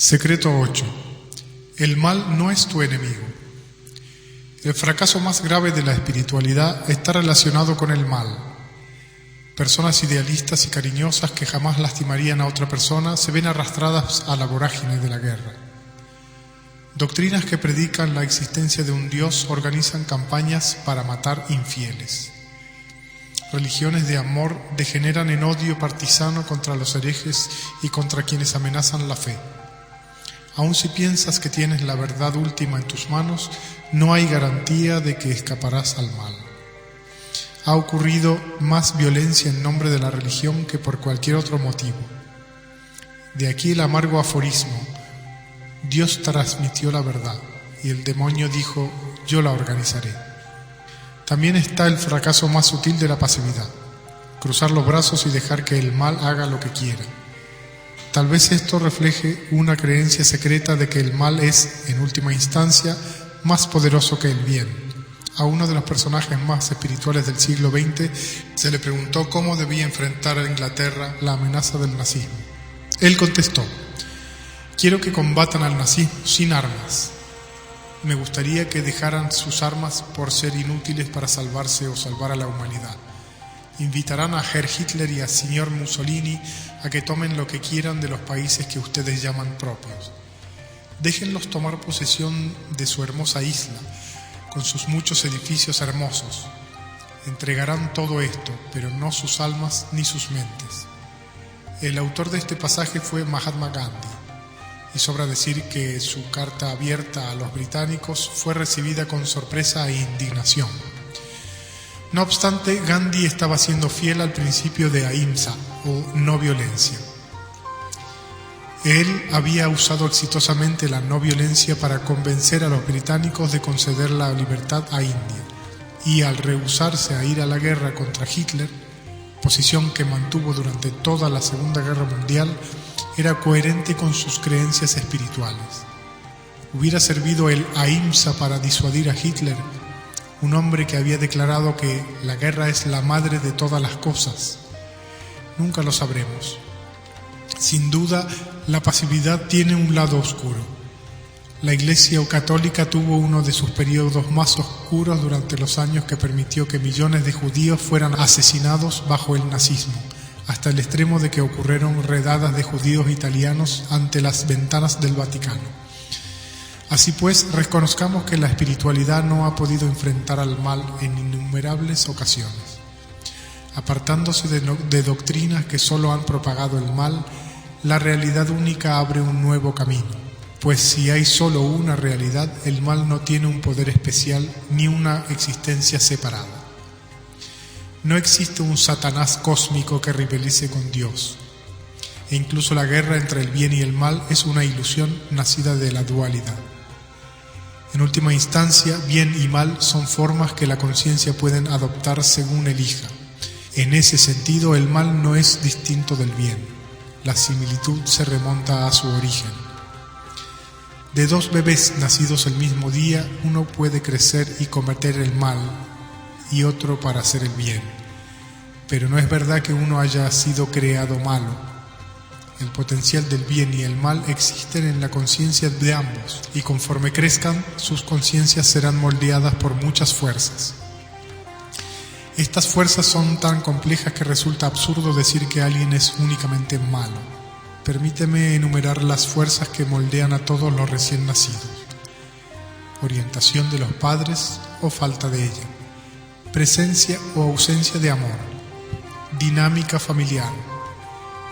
Secreto 8. El mal no es tu enemigo. El fracaso más grave de la espiritualidad está relacionado con el mal. Personas idealistas y cariñosas que jamás lastimarían a otra persona se ven arrastradas a la vorágine de la guerra. Doctrinas que predican la existencia de un Dios organizan campañas para matar infieles. Religiones de amor degeneran en odio partisano contra los herejes y contra quienes amenazan la fe. Aun si piensas que tienes la verdad última en tus manos, no hay garantía de que escaparás al mal. Ha ocurrido más violencia en nombre de la religión que por cualquier otro motivo. De aquí el amargo aforismo: Dios transmitió la verdad y el demonio dijo: yo la organizaré. También está el fracaso más sutil de la pasividad: cruzar los brazos y dejar que el mal haga lo que quiera. Tal vez esto refleje una creencia secreta de que el mal es, en última instancia, más poderoso que el bien. A uno de los personajes más espirituales del siglo XX se le preguntó cómo debía enfrentar a Inglaterra la amenaza del nazismo. Él contestó: quiero que combatan al nazismo sin armas. Me gustaría que dejaran sus armas por ser inútiles para salvarse o salvar a la humanidad. Invitarán a Herr Hitler y a señor Mussolini a que tomen lo que quieran de los países que ustedes llaman propios. Déjenlos tomar posesión de su hermosa isla, con sus muchos edificios hermosos. Entregarán todo esto, pero no sus almas ni sus mentes. El autor de este pasaje fue Mahatma Gandhi, y sobra decir que su carta abierta a los británicos fue recibida con sorpresa e indignación. No obstante, Gandhi estaba siendo fiel al principio de ahimsa, o no violencia. Él había usado exitosamente la no violencia para convencer a los británicos de conceder la libertad a India, y al rehusarse a ir a la guerra contra Hitler, posición que mantuvo durante toda la Segunda Guerra Mundial, era coherente con sus creencias espirituales. Hubiera servido el ahimsa para disuadir a Hitler, un hombre que había declarado que la guerra es la madre de todas las cosas. Nunca lo sabremos. Sin duda, la pasividad tiene un lado oscuro. La Iglesia católica tuvo uno de sus periodos más oscuros durante los años que permitió que millones de judíos fueran asesinados bajo el nazismo, hasta el extremo de que ocurrieron redadas de judíos italianos ante las ventanas del Vaticano. Así pues, reconozcamos que la espiritualidad no ha podido enfrentar al mal en innumerables ocasiones. Apartándose de doctrinas que solo han propagado el mal, la realidad única abre un nuevo camino, pues si hay solo una realidad, el mal no tiene un poder especial ni una existencia separada. No existe un Satanás cósmico que rivalice con Dios, e incluso la guerra entre el bien y el mal es una ilusión nacida de la dualidad. En última instancia, bien y mal son formas que la conciencia pueden adoptar según elija. En ese sentido, el mal no es distinto del bien. La similitud se remonta a su origen. De dos bebés nacidos el mismo día, uno puede crecer y cometer el mal y otro para hacer el bien. Pero no es verdad que uno haya sido creado malo. El potencial del bien y el mal existen en la conciencia de ambos, y conforme crezcan, sus conciencias serán moldeadas por muchas fuerzas. Estas fuerzas son tan complejas que resulta absurdo decir que alguien es únicamente malo. Permíteme enumerar las fuerzas que moldean a todos los recién nacidos: orientación de los padres o falta de ella, presencia o ausencia de amor, dinámica familiar,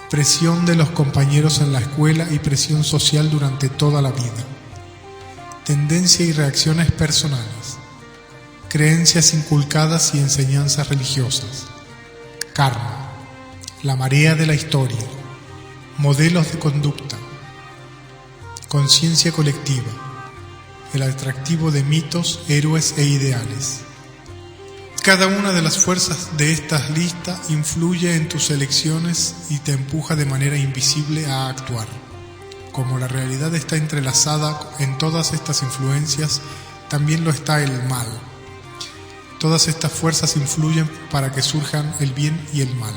presión de los compañeros en la escuela y presión social durante toda la vida, tendencia y reacciones personales, creencias inculcadas y enseñanzas religiosas, karma, la marea de la historia, modelos de conducta, conciencia colectiva, el atractivo de mitos, héroes e ideales. Cada una de las fuerzas de esta lista influye en tus elecciones y te empuja de manera invisible a actuar. Como la realidad está entrelazada en todas estas influencias, también lo está el mal. Todas estas fuerzas influyen para que surjan el bien y el mal.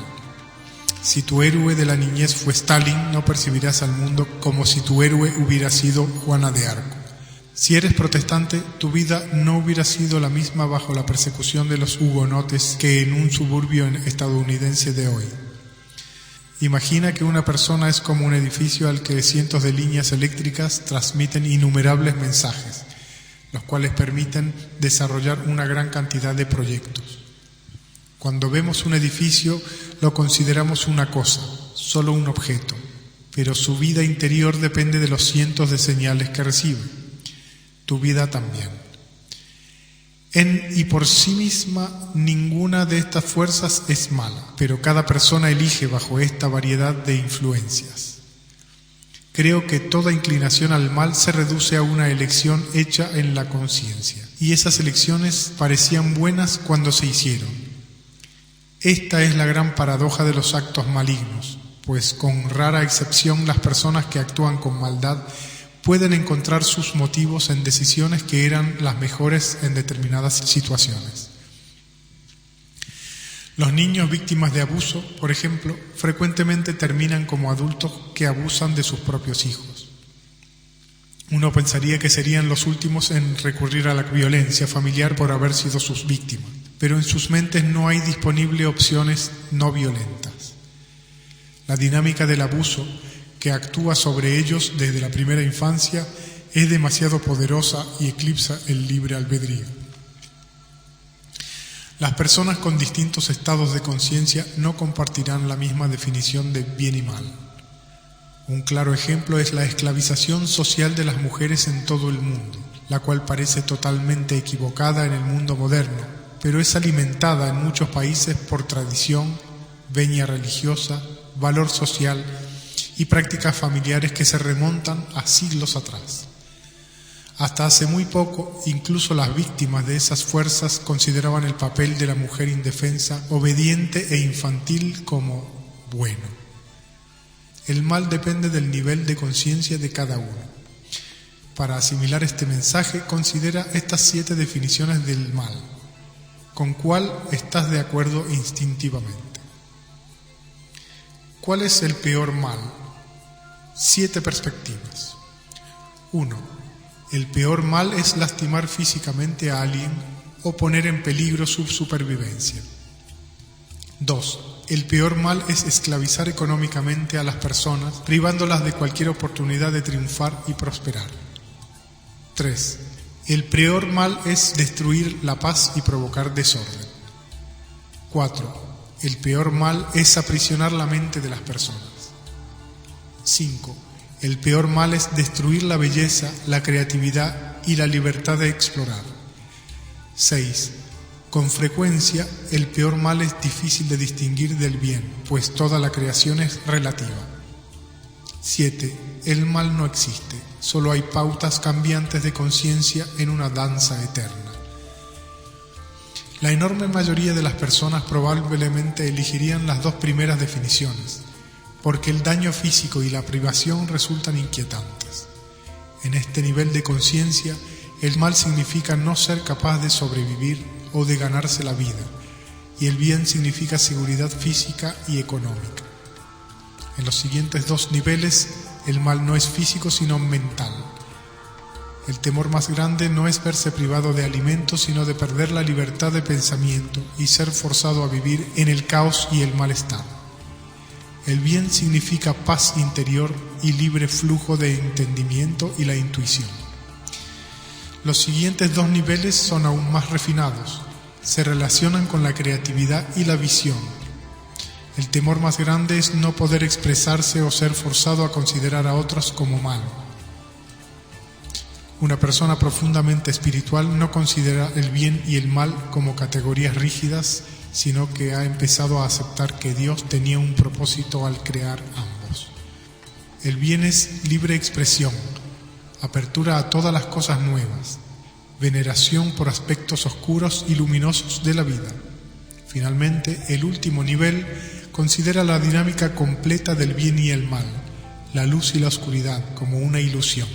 Si tu héroe de la niñez fue Stalin, no percibirás al mundo como si tu héroe hubiera sido Juana de Arco. Si eres protestante, tu vida no hubiera sido la misma bajo la persecución de los hugonotes que en un suburbio estadounidense de hoy. Imagina que una persona es como un edificio al que cientos de líneas eléctricas transmiten innumerables mensajes, los cuales permiten desarrollar una gran cantidad de proyectos. Cuando vemos un edificio, lo consideramos una cosa, solo un objeto, pero su vida interior depende de los cientos de señales que recibe. Tu vida también. En y por sí misma, ninguna de estas fuerzas es mala, pero cada persona elige bajo esta variedad de influencias. Creo que toda inclinación al mal se reduce a una elección hecha en la conciencia, y esas elecciones parecían buenas cuando se hicieron. Esta es la gran paradoja de los actos malignos, pues con rara excepción las personas que actúan con maldad pueden encontrar sus motivos en decisiones que eran las mejores en determinadas situaciones. Los niños víctimas de abuso, por ejemplo, frecuentemente terminan como adultos que abusan de sus propios hijos. Uno pensaría que serían los últimos en recurrir a la violencia familiar por haber sido sus víctimas, pero en sus mentes no hay disponible opciones no violentas. La dinámica del abuso que actúa sobre ellos desde la primera infancia es demasiado poderosa y eclipsa el libre albedrío. Las personas con distintos estados de conciencia no compartirán la misma definición de bien y mal. Un claro ejemplo es la esclavización social de las mujeres en todo el mundo, la cual parece totalmente equivocada en el mundo moderno, pero es alimentada en muchos países por tradición, venia religiosa, valor social y prácticas familiares que se remontan a siglos atrás. Hasta hace muy poco, incluso las víctimas de esas fuerzas consideraban el papel de la mujer indefensa, obediente e infantil como bueno. El mal depende del nivel de conciencia de cada uno. Para asimilar este mensaje, considera estas 7 definiciones del mal. ¿Con cuál estás de acuerdo instintivamente? ¿Cuál es el peor mal? 7 perspectivas. 1. El peor mal es lastimar físicamente a alguien o poner en peligro su supervivencia. 2. El peor mal es esclavizar económicamente a las personas, privándolas de cualquier oportunidad de triunfar y prosperar. 3. El peor mal es destruir la paz y provocar desorden. 4. El peor mal es aprisionar la mente de las personas. 5. El peor mal es destruir la belleza, la creatividad y la libertad de explorar. 6. Con frecuencia, el peor mal es difícil de distinguir del bien, pues toda la creación es relativa. 7. El mal no existe, solo hay pautas cambiantes de conciencia en una danza eterna. La enorme mayoría de las personas probablemente elegirían las 2 primeras definiciones, porque el daño físico y la privación resultan inquietantes. En este nivel de conciencia, el mal significa no ser capaz de sobrevivir o de ganarse la vida, y el bien significa seguridad física y económica. En los siguientes 2 niveles, el mal no es físico sino mental. El temor más grande no es verse privado de alimento, sino de perder la libertad de pensamiento y ser forzado a vivir en el caos y el malestar. El bien significa paz interior y libre flujo de entendimiento y la intuición. Los siguientes 2 niveles son aún más refinados. Se relacionan con la creatividad y la visión. El temor más grande es no poder expresarse o ser forzado a considerar a otros como malo. Una persona profundamente espiritual no considera el bien y el mal como categorías rígidas, sino que ha empezado a aceptar que Dios tenía un propósito al crear ambos. El bien es libre expresión, apertura a todas las cosas nuevas, veneración por aspectos oscuros y luminosos de la vida. Finalmente, el último nivel considera la dinámica completa del bien y el mal, la luz y la oscuridad como una ilusión.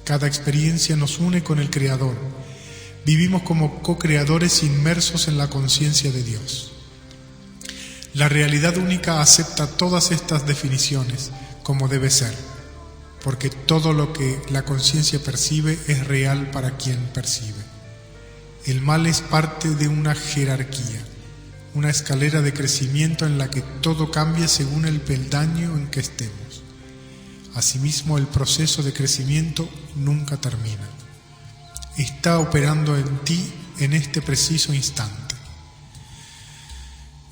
Cada experiencia nos une con el Creador. Vivimos como co-creadores inmersos en la conciencia de Dios. La realidad única acepta todas estas definiciones como debe ser, porque todo lo que la conciencia percibe es real para quien percibe. El mal es parte de una jerarquía, una escalera de crecimiento en la que todo cambia según el peldaño en que estemos. Asimismo, el proceso de crecimiento nunca termina. Está operando en ti en este preciso instante.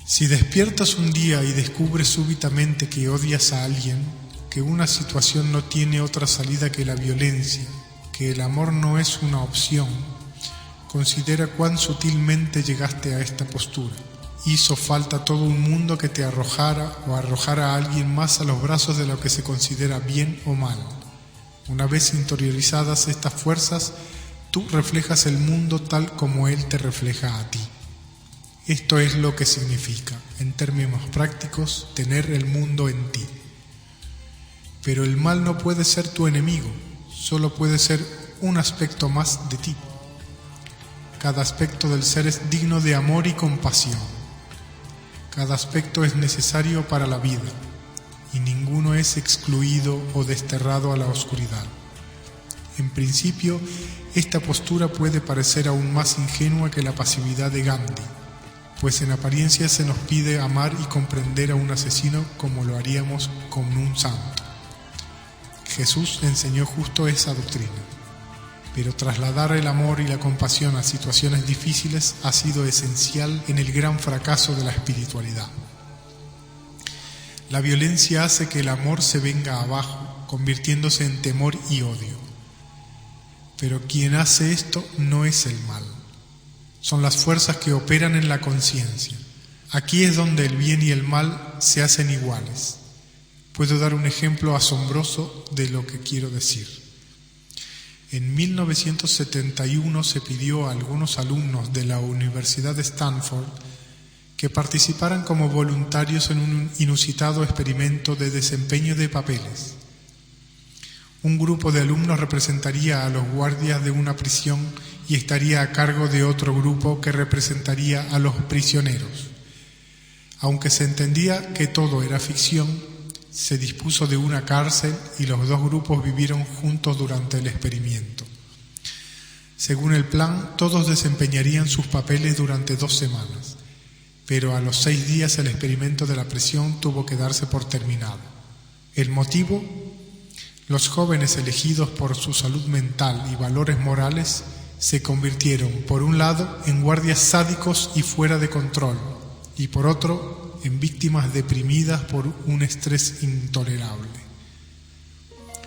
Si despiertas un día y descubres súbitamente que odias a alguien, que una situación no tiene otra salida que la violencia, que el amor no es una opción, considera cuán sutilmente llegaste a esta postura. Hizo falta todo un mundo que te arrojara o arrojara a alguien más a los brazos de lo que se considera bien o mal. Una vez interiorizadas estas fuerzas, tú reflejas el mundo tal como él te refleja a ti. Esto es lo que significa, en términos prácticos, tener el mundo en ti. Pero el mal no puede ser tu enemigo, solo puede ser un aspecto más de ti. Cada aspecto del ser es digno de amor y compasión. Cada aspecto es necesario para la vida, y ninguno es excluido o desterrado a la oscuridad. En principio, esta postura puede parecer aún más ingenua que la pasividad de Gandhi, pues en apariencia se nos pide amar y comprender a un asesino como lo haríamos con un santo. Jesús enseñó justo esa doctrina, pero trasladar el amor y la compasión a situaciones difíciles ha sido esencial en el gran fracaso de la espiritualidad. La violencia hace que el amor se venga abajo, convirtiéndose en temor y odio. Pero quien hace esto no es el mal, son las fuerzas que operan en la conciencia. Aquí es donde el bien y el mal se hacen iguales. Puedo dar un ejemplo asombroso de lo que quiero decir. En 1971 se pidió a algunos alumnos de la Universidad de Stanford que participaran como voluntarios en un inusitado experimento de desempeño de papeles. Un grupo de alumnos representaría a los guardias de una prisión y estaría a cargo de otro grupo que representaría a los prisioneros. Aunque se entendía que todo era ficción, se dispuso de una cárcel y los dos grupos vivieron juntos durante el experimento. Según el plan, todos desempeñarían sus papeles durante 2 semanas, pero a los 6 días el experimento de la prisión tuvo que darse por terminado. ¿El motivo? Los jóvenes elegidos por su salud mental y valores morales se convirtieron, por un lado, en guardias sádicos y fuera de control, y por otro, en víctimas deprimidas por un estrés intolerable.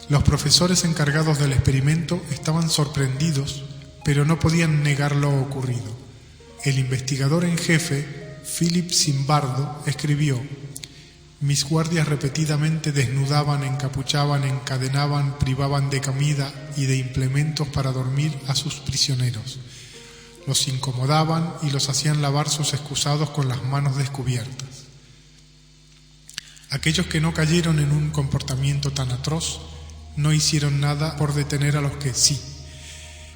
Los profesores encargados del experimento estaban sorprendidos, pero no podían negar lo ocurrido. El investigador en jefe, Philip Zimbardo, escribió: «Mis guardias repetidamente desnudaban, encapuchaban, encadenaban, privaban de comida y de implementos para dormir a sus prisioneros. Los incomodaban y los hacían lavar sus excusados con las manos descubiertas. Aquellos que no cayeron en un comportamiento tan atroz no hicieron nada por detener a los que sí.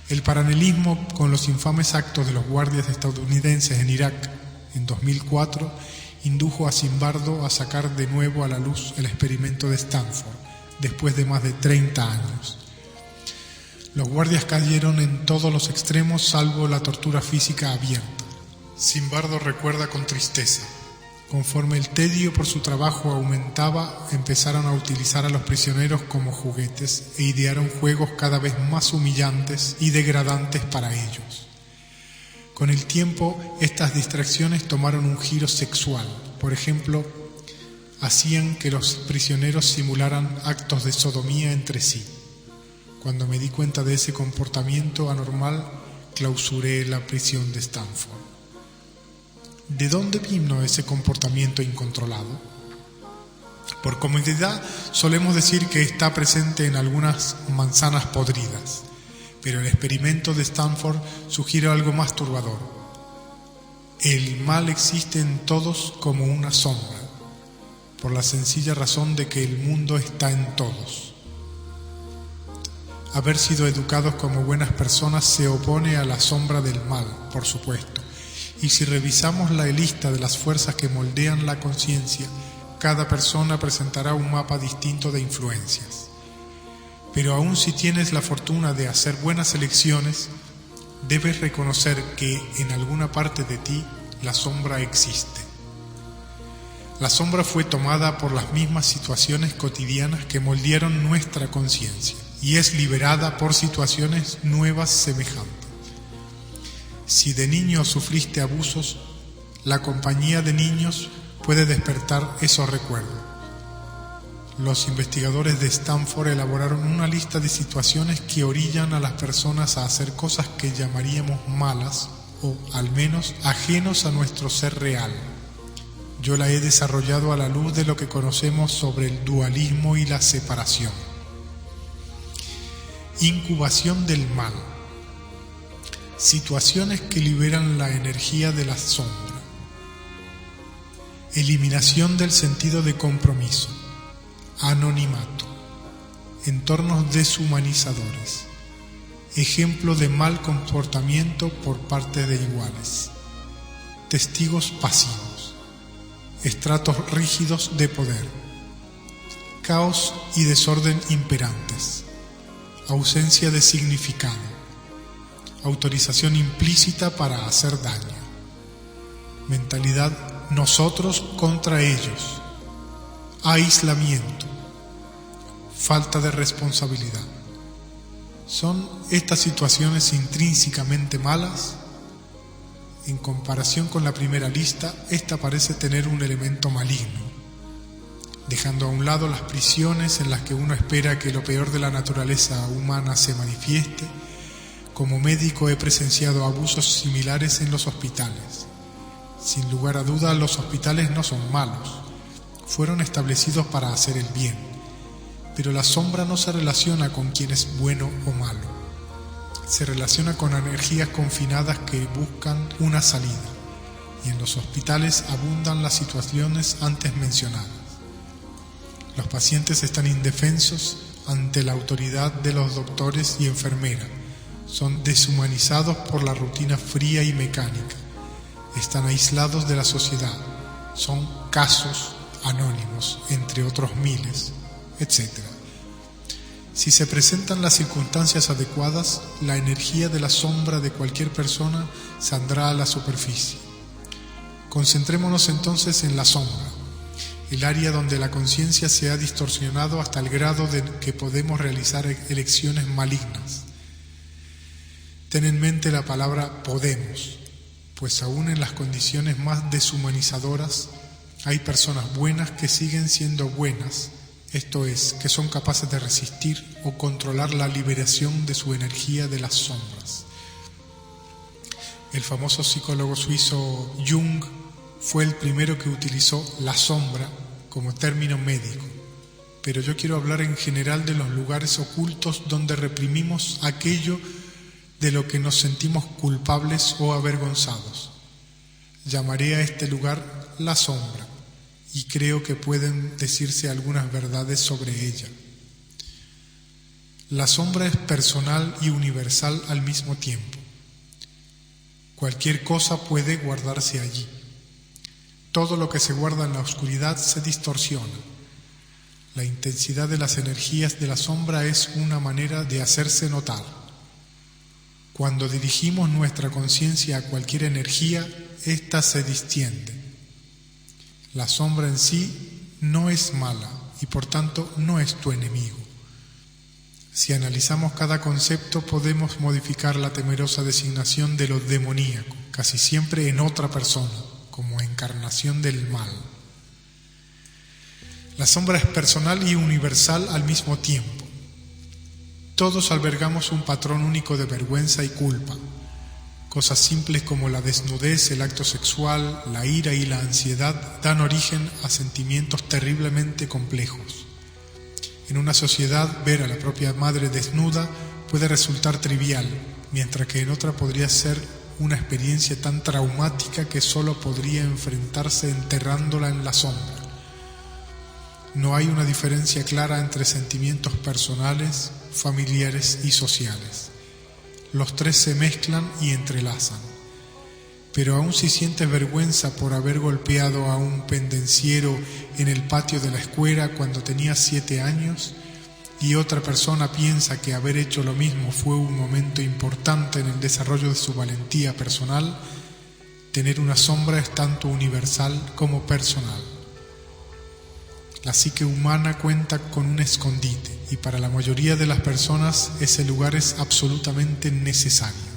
El paralelismo con los infames actos de los guardias estadounidenses en Irak en 2004 indujo a Zimbardo a sacar de nuevo a la luz el experimento de Stanford, después de más de 30 años. Los guardias cayeron en todos los extremos salvo la tortura física abierta. Zimbardo recuerda con tristeza: conforme el tedio por su trabajo aumentaba, empezaron a utilizar a los prisioneros como juguetes e idearon juegos cada vez más humillantes y degradantes para ellos. Con el tiempo, estas distracciones tomaron un giro sexual. Por ejemplo, hacían que los prisioneros simularan actos de sodomía entre sí. Cuando me di cuenta de ese comportamiento anormal, clausuré la prisión de Stanford». ¿De dónde vino ese comportamiento incontrolado? Por comodidad solemos decir que está presente en algunas manzanas podridas, pero el experimento de Stanford sugiere algo más turbador. El mal existe en todos como una sombra, por la sencilla razón de que el mundo está en todos. Haber sido educados como buenas personas se opone a la sombra del mal, por supuesto, Y si revisamos la lista de las fuerzas que moldean la conciencia, cada persona presentará un mapa distinto de influencias. Pero aun si tienes la fortuna de hacer buenas elecciones, debes reconocer que en alguna parte de ti la sombra existe. La sombra fue tomada por las mismas situaciones cotidianas que moldearon nuestra conciencia y es liberada por situaciones nuevas semejantes. Si de niño sufriste abusos, la compañía de niños puede despertar esos recuerdos. Los investigadores de Stanford elaboraron una lista de situaciones que orillan a las personas a hacer cosas que llamaríamos malas o al menos ajenos a nuestro ser real. Yo la he desarrollado a la luz de lo que conocemos sobre el dualismo y la separación. Incubación del mal. Situaciones que liberan la energía de la sombra. Eliminación del sentido de compromiso. Anonimato. Entornos deshumanizadores. Ejemplo de mal comportamiento por parte de iguales. Testigos pasivos. Estratos rígidos de poder. Caos y desorden imperantes. Ausencia de significado. Autorización implícita para hacer daño. Mentalidad nosotros contra ellos. Aislamiento. Falta de responsabilidad. ¿Son estas situaciones intrínsecamente malas? En comparación con la primera lista, esta parece tener un elemento maligno, dejando a un lado las prisiones en las que uno espera que lo peor de la naturaleza humana se manifieste. Como médico he presenciado abusos similares en los hospitales. Sin lugar a duda, los hospitales no son malos, fueron establecidos para hacer el bien, pero la sombra no se relaciona con quién es bueno o malo, se relaciona con energías confinadas que buscan una salida, y en los hospitales abundan las situaciones antes mencionadas. Los pacientes están indefensos ante la autoridad de los doctores y enfermeras, son deshumanizados por la rutina fría y mecánica, están aislados de la sociedad, son casos anónimos, entre otros miles, etc. Si se presentan las circunstancias adecuadas, la energía de la sombra de cualquier persona saldrá a la superficie. Concentrémonos entonces en la sombra, el área donde la conciencia se ha distorsionado hasta el grado de que podemos realizar elecciones malignas. Ten en mente la palabra podemos, pues aún en las condiciones más deshumanizadoras hay personas buenas que siguen siendo buenas, esto es, que son capaces de resistir o controlar la liberación de su energía de las sombras. El famoso psicólogo suizo Jung fue el primero que utilizó la sombra como término médico, pero yo quiero hablar en general de los lugares ocultos donde reprimimos aquello de lo que nos sentimos culpables o avergonzados. Llamaré a este lugar la sombra, y creo que pueden decirse algunas verdades sobre ella. La sombra es personal y universal al mismo tiempo. Cualquier cosa puede guardarse allí. Todo lo que se guarda en la oscuridad se distorsiona. La intensidad de las energías de la sombra es una manera de hacerse notar. Cuando dirigimos nuestra conciencia a cualquier energía, ésta se distiende. La sombra en sí no es mala y por tanto no es tu enemigo. Si analizamos cada concepto, podemos modificar la temerosa designación de lo demoníaco, casi siempre en otra persona, como encarnación del mal. La sombra es personal y universal al mismo tiempo. Todos albergamos un patrón único de vergüenza y culpa. Cosas simples como la desnudez, el acto sexual, la ira y la ansiedad dan origen a sentimientos terriblemente complejos. En una sociedad, ver a la propia madre desnuda puede resultar trivial, mientras que en otra podría ser una experiencia tan traumática que solo podría enfrentarse enterrándola en la sombra. No hay una diferencia clara entre sentimientos personales, familiares y sociales. Los tres se mezclan y entrelazan. Pero aun si sientes vergüenza por haber golpeado a un pendenciero en el patio de la escuela cuando tenías 7 años, y otra persona piensa que haber hecho lo mismo fue un momento importante en el desarrollo de su valentía personal, tener una sombra es tanto universal como personal. La psique humana cuenta con un escondite, y para la mayoría de las personas ese lugar es absolutamente necesario,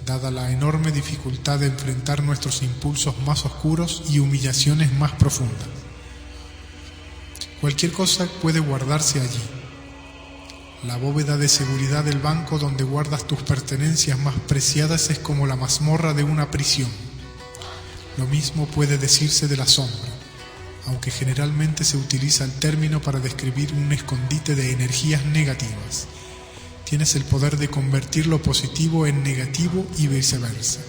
dada la enorme dificultad de enfrentar nuestros impulsos más oscuros y humillaciones más profundas. Cualquier cosa puede guardarse allí. La bóveda de seguridad del banco donde guardas tus pertenencias más preciadas es como la mazmorra de una prisión. Lo mismo puede decirse de la sombra, aunque generalmente se utiliza el término para describir un escondite de energías negativas. Tienes el poder de convertir lo positivo en negativo y viceversa.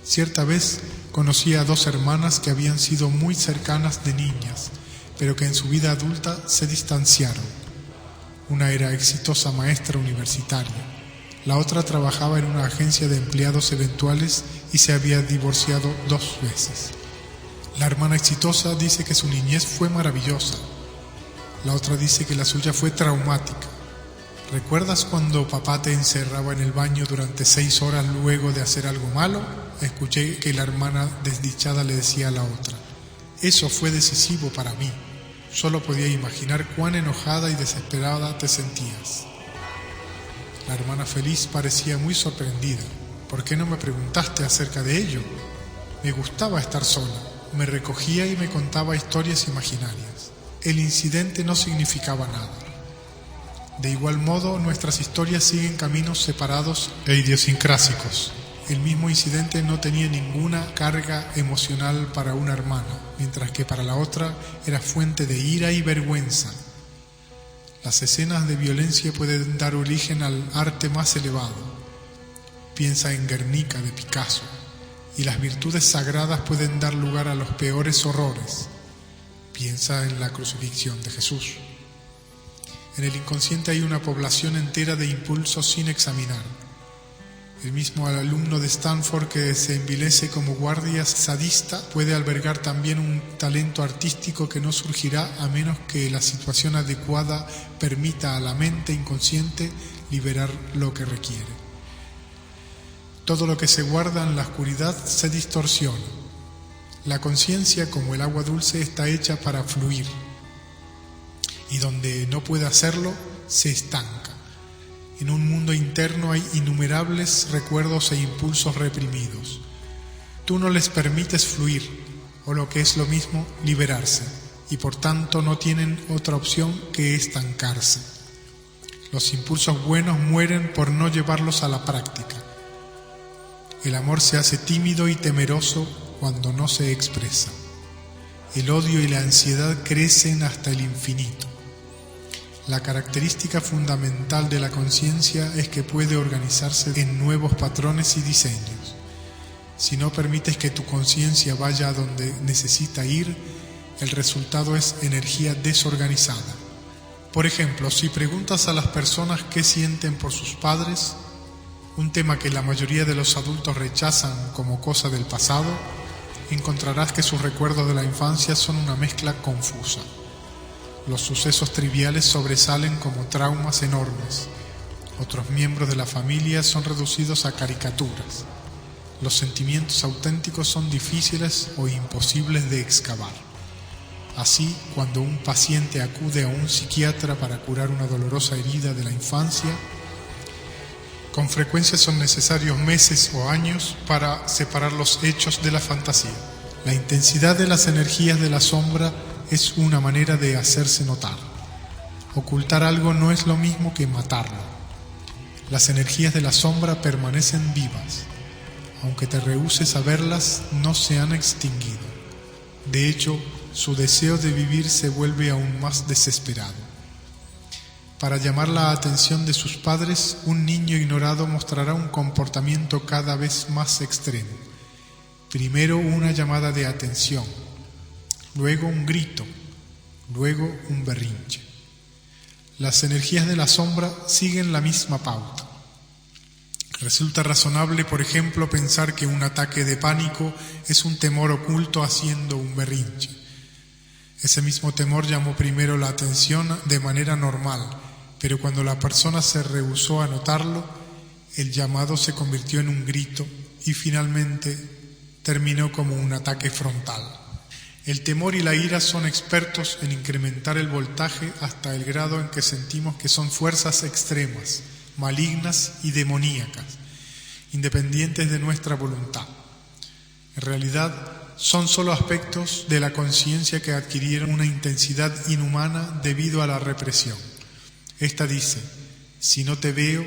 Cierta vez conocí a 2 hermanas que habían sido muy cercanas de niñas, pero que en su vida adulta se distanciaron. Una era exitosa maestra universitaria, la otra trabajaba en una agencia de empleados eventuales y se había divorciado 2 veces. La hermana exitosa dice que su niñez fue maravillosa, la otra dice que la suya fue traumática. ¿Recuerdas cuando papá te encerraba en el baño durante 6 horas luego de hacer algo malo? Escuché que la hermana desdichada le decía a la otra: eso fue decisivo para mí. Solo podía imaginar cuán enojada y desesperada te sentías. La hermana feliz parecía muy sorprendida. ¿Por qué no me preguntaste acerca de ello? Me gustaba estar sola. Me recogía y me contaba historias imaginarias. El incidente no significaba nada. De igual modo, nuestras historias siguen caminos separados e idiosincrásicos. El mismo incidente no tenía ninguna carga emocional para una hermana, mientras que para la otra era fuente de ira y vergüenza. Las escenas de violencia pueden dar origen al arte más elevado. Piensa en Guernica de Picasso. Y las virtudes sagradas pueden dar lugar a los peores horrores. Piensa en la crucifixión de Jesús. En el inconsciente hay una población entera de impulsos sin examinar. El mismo alumno de Stanford que se envilece como guardia sadista puede albergar también un talento artístico que no surgirá a menos que la situación adecuada permita a la mente inconsciente liberar lo que requiere. Todo lo que se guarda en la oscuridad se distorsiona. La conciencia, como el agua dulce, está hecha para fluir, y donde no puede hacerlo, se estanca. En un mundo interno hay innumerables recuerdos e impulsos reprimidos. Tú no les permites fluir, o lo que es lo mismo, liberarse, y por tanto no tienen otra opción que estancarse. Los impulsos buenos mueren por no llevarlos a la práctica. El amor se hace tímido y temeroso cuando no se expresa. El odio y la ansiedad crecen hasta el infinito. La característica fundamental de la conciencia es que puede organizarse en nuevos patrones y diseños. Si no permites que tu conciencia vaya a donde necesita ir, el resultado es energía desorganizada. Por ejemplo, si preguntas a las personas qué sienten por sus padres, un tema que la mayoría de los adultos rechazan como cosa del pasado, encontrarás que sus recuerdos de la infancia son una mezcla confusa. Los sucesos triviales sobresalen como traumas enormes. Otros miembros de la familia son reducidos a caricaturas. Los sentimientos auténticos son difíciles o imposibles de excavar. Así, cuando un paciente acude a un psiquiatra para curar una dolorosa herida de la infancia, con frecuencia son necesarios meses o años para separar los hechos de la fantasía. La intensidad de las energías de la sombra es una manera de hacerse notar. Ocultar algo no es lo mismo que matarlo. Las energías de la sombra permanecen vivas. Aunque te rehúses a verlas, no se han extinguido. De hecho, su deseo de vivir se vuelve aún más desesperado. Para llamar la atención de sus padres, un niño ignorado mostrará un comportamiento cada vez más extremo. Primero una llamada de atención, luego un grito, luego un berrinche. Las energías de la sombra siguen la misma pauta. Resulta razonable, por ejemplo, pensar que un ataque de pánico es un temor oculto haciendo un berrinche. Ese mismo temor llamó primero la atención de manera normal, pero cuando la persona se rehusó a notarlo, el llamado se convirtió en un grito y finalmente terminó como un ataque frontal. El temor y la ira son expertos en incrementar el voltaje hasta el grado en que sentimos que son fuerzas extremas, malignas y demoníacas, independientes de nuestra voluntad. En realidad, son solo aspectos de la conciencia que adquirieron una intensidad inhumana debido a la represión. Esta dice: si no te veo,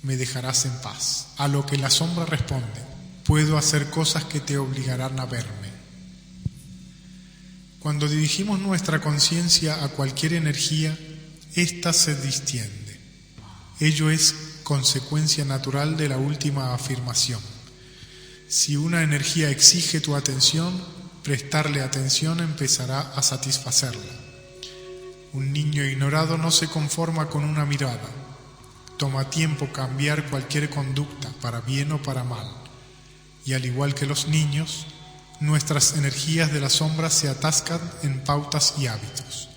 me dejarás en paz. A lo que la sombra responde: puedo hacer cosas que te obligarán a verme. Cuando dirigimos nuestra conciencia a cualquier energía, ésta se distiende. Ello es consecuencia natural de la última afirmación. Si una energía exige tu atención, prestarle atención empezará a satisfacerla. Un niño ignorado no se conforma con una mirada. Toma tiempo cambiar cualquier conducta, para bien o para mal. Y al igual que los niños, nuestras energías de la sombra se atascan en pautas y hábitos.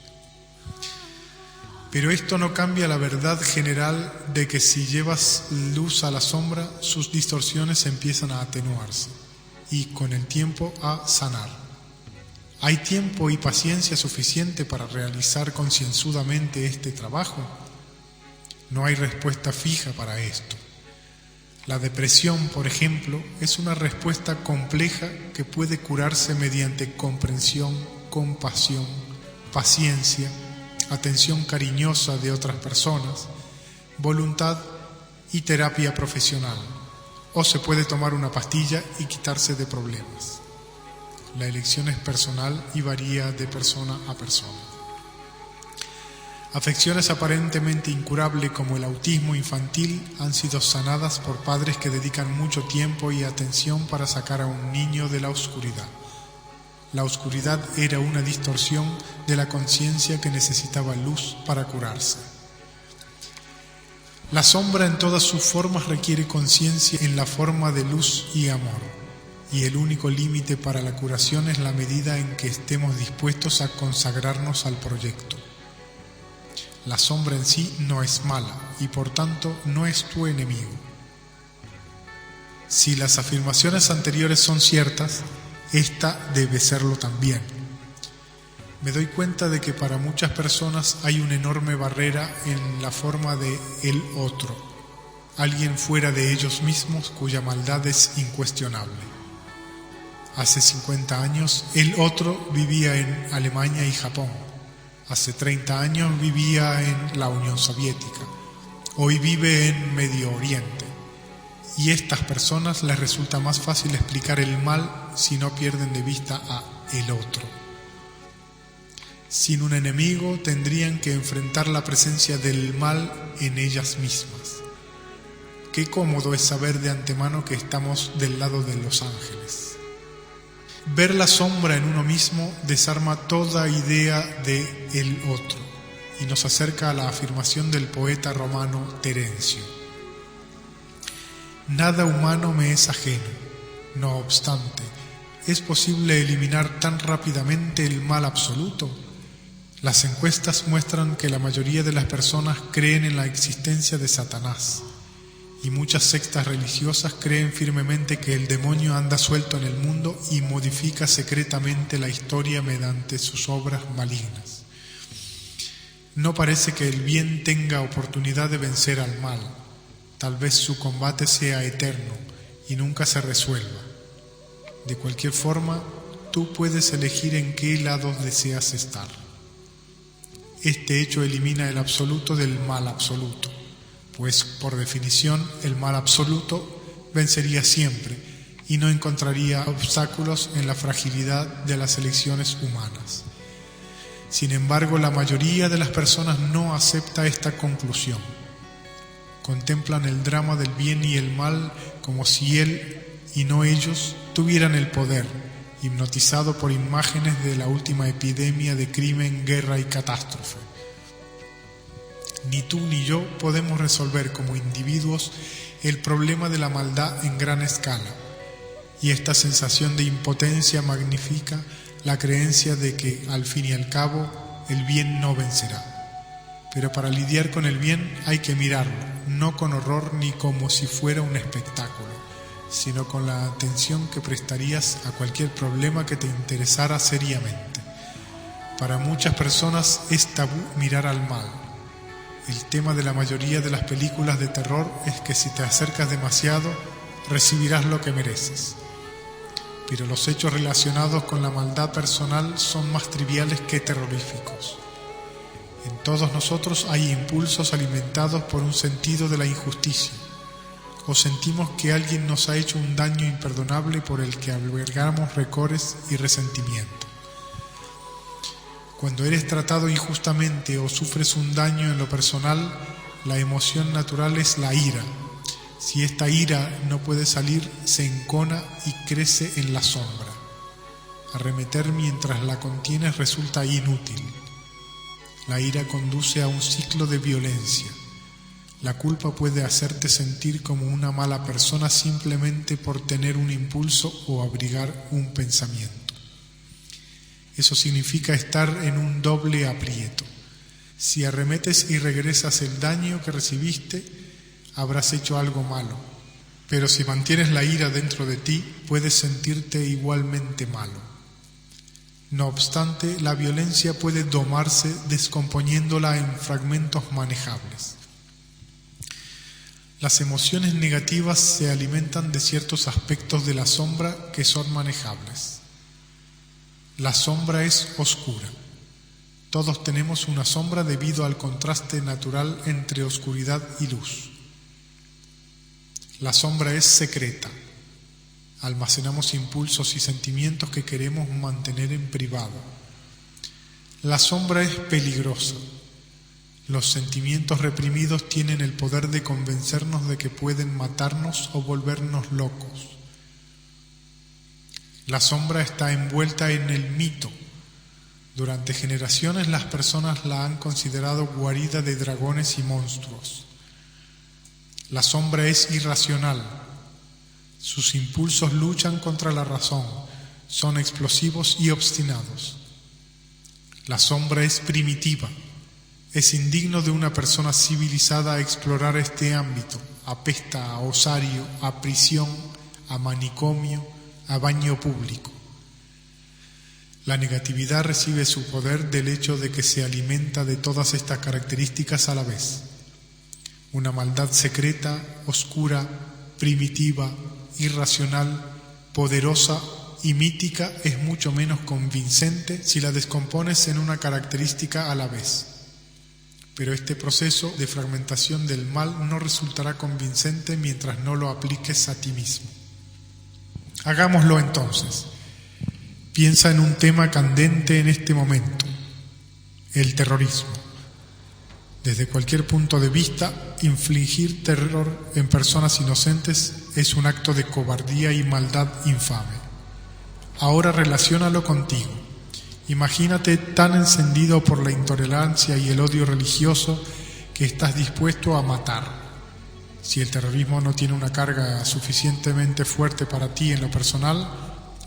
Pero esto no cambia la verdad general de que si llevas luz a la sombra, sus distorsiones empiezan a atenuarse y con el tiempo a sanar. ¿Hay tiempo y paciencia suficiente para realizar concienzudamente este trabajo? No hay respuesta fija para esto. La depresión, por ejemplo, es una respuesta compleja que puede curarse mediante comprensión, compasión, paciencia, atención cariñosa de otras personas, voluntad y terapia profesional. O se puede tomar una pastilla y quitarse de problemas. La elección es personal y varía de persona a persona. Afecciones aparentemente incurables como el autismo infantil han sido sanadas por padres que dedican mucho tiempo y atención para sacar a un niño de la oscuridad. La oscuridad era una distorsión de la conciencia que necesitaba luz para curarse. La sombra en todas sus formas requiere conciencia en la forma de luz y amor, y el único límite para la curación es la medida en que estemos dispuestos a consagrarnos al proyecto. La sombra en sí no es mala y por tanto no es tu enemigo. Si las afirmaciones anteriores son ciertas, esta debe serlo también. Me doy cuenta de que para muchas personas hay una enorme barrera en la forma de el otro, alguien fuera de ellos mismos cuya maldad es incuestionable. Hace 50 años, el otro vivía en Alemania y Japón. Hace 30 años vivía en la Unión Soviética. Hoy vive en Medio Oriente. Y a estas personas les resulta más fácil explicar el mal si no pierden de vista a el otro. Sin un enemigo tendrían que enfrentar la presencia del mal en ellas mismas. Qué cómodo es saber de antemano que estamos del lado de los ángeles. Ver la sombra en uno mismo desarma toda idea de el otro y nos acerca a la afirmación del poeta romano Terencio. Nada humano me es ajeno. No obstante, ¿es posible eliminar tan rápidamente el mal absoluto? Las encuestas muestran que la mayoría de las personas creen en la existencia de Satanás, y muchas sectas religiosas creen firmemente que el demonio anda suelto en el mundo y modifica secretamente la historia mediante sus obras malignas. No parece que el bien tenga oportunidad de vencer al mal. Tal vez su combate sea eterno y nunca se resuelva. De cualquier forma, tú puedes elegir en qué lado deseas estar. Este hecho elimina el absoluto del mal absoluto, pues por definición el mal absoluto vencería siempre y no encontraría obstáculos en la fragilidad de las elecciones humanas. Sin embargo, la mayoría de las personas no acepta esta conclusión. Contemplan el drama del bien y el mal como si él y no ellos tuvieran el poder, hipnotizado por imágenes de la última epidemia de crimen, guerra y catástrofe. Ni tú ni yo podemos resolver como individuos el problema de la maldad en gran escala, y esta sensación de impotencia magnifica la creencia de que, al fin y al cabo, el bien no vencerá. Pero para lidiar con el bien hay que mirarlo, no con horror ni como si fuera un espectáculo, sino con la atención que prestarías a cualquier problema que te interesara seriamente. Para muchas personas es tabú mirar al mal. El tema de la mayoría de las películas de terror es que si te acercas demasiado, recibirás lo que mereces. Pero los hechos relacionados con la maldad personal son más triviales que terroríficos. En todos nosotros hay impulsos alimentados por un sentido de la injusticia, o sentimos que alguien nos ha hecho un daño imperdonable por el que albergamos rencores y resentimiento. Cuando eres tratado injustamente o sufres un daño en lo personal, la emoción natural es la ira. Si esta ira no puede salir, se encona y crece en la sombra. Arremeter mientras la contienes resulta inútil. La ira conduce a un ciclo de violencia. La culpa puede hacerte sentir como una mala persona simplemente por tener un impulso o abrigar un pensamiento. Eso significa estar en un doble aprieto. Si arremetes y regresas el daño que recibiste, habrás hecho algo malo. Pero si mantienes la ira dentro de ti, puedes sentirte igualmente malo. No obstante, la violencia puede domarse descomponiéndola en fragmentos manejables. Las emociones negativas se alimentan de ciertos aspectos de la sombra que son manejables. La sombra es oscura. Todos tenemos una sombra debido al contraste natural entre oscuridad y luz. La sombra es secreta. Almacenamos impulsos y sentimientos que queremos mantener en privado. La sombra es peligrosa. Los sentimientos reprimidos tienen el poder de convencernos de que pueden matarnos o volvernos locos. La sombra está envuelta en el mito. Durante generaciones las personas la han considerado guarida de dragones y monstruos. La sombra es irracional. Sus impulsos luchan contra la razón, son explosivos y obstinados. La sombra es primitiva. Es indigno de una persona civilizada explorar este ámbito. Apesta a osario, a prisión, a manicomio, a baño público. La negatividad recibe su poder del hecho de que se alimenta de todas estas características a la vez. Una maldad secreta, oscura, primitiva, irracional, poderosa y mítica es mucho menos convincente si la descompones en una característica a la vez. Pero este proceso de fragmentación del mal no resultará convincente mientras no lo apliques a ti mismo. Hagámoslo entonces. Piensa en un tema candente en este momento, el terrorismo. Desde cualquier punto de vista, infligir terror en personas inocentes es un acto de cobardía y maldad infame. Ahora relaciónalo contigo. Imagínate tan encendido por la intolerancia y el odio religioso que estás dispuesto a matar. Si el terrorismo no tiene una carga suficientemente fuerte para ti en lo personal,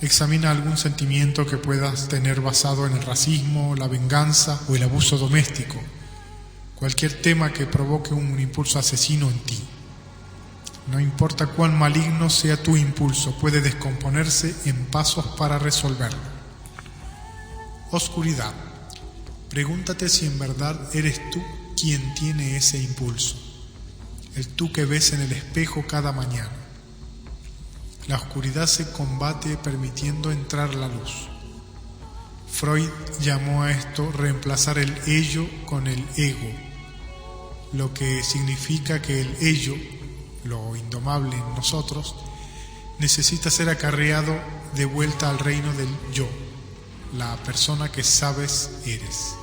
examina algún sentimiento que puedas tener basado en el racismo, la venganza o el abuso doméstico. Cualquier tema que provoque un impulso asesino en ti. No importa cuán maligno sea tu impulso, puede descomponerse en pasos para resolverlo. Oscuridad. Pregúntate si en verdad eres tú quien tiene ese impulso, el tú que ves en el espejo cada mañana. La oscuridad se combate permitiendo entrar la luz. Freud llamó a esto reemplazar el ello con el ego, lo que significa que el ello, lo indomable en nosotros, necesita ser acarreado de vuelta al reino del yo, la persona que sabes eres.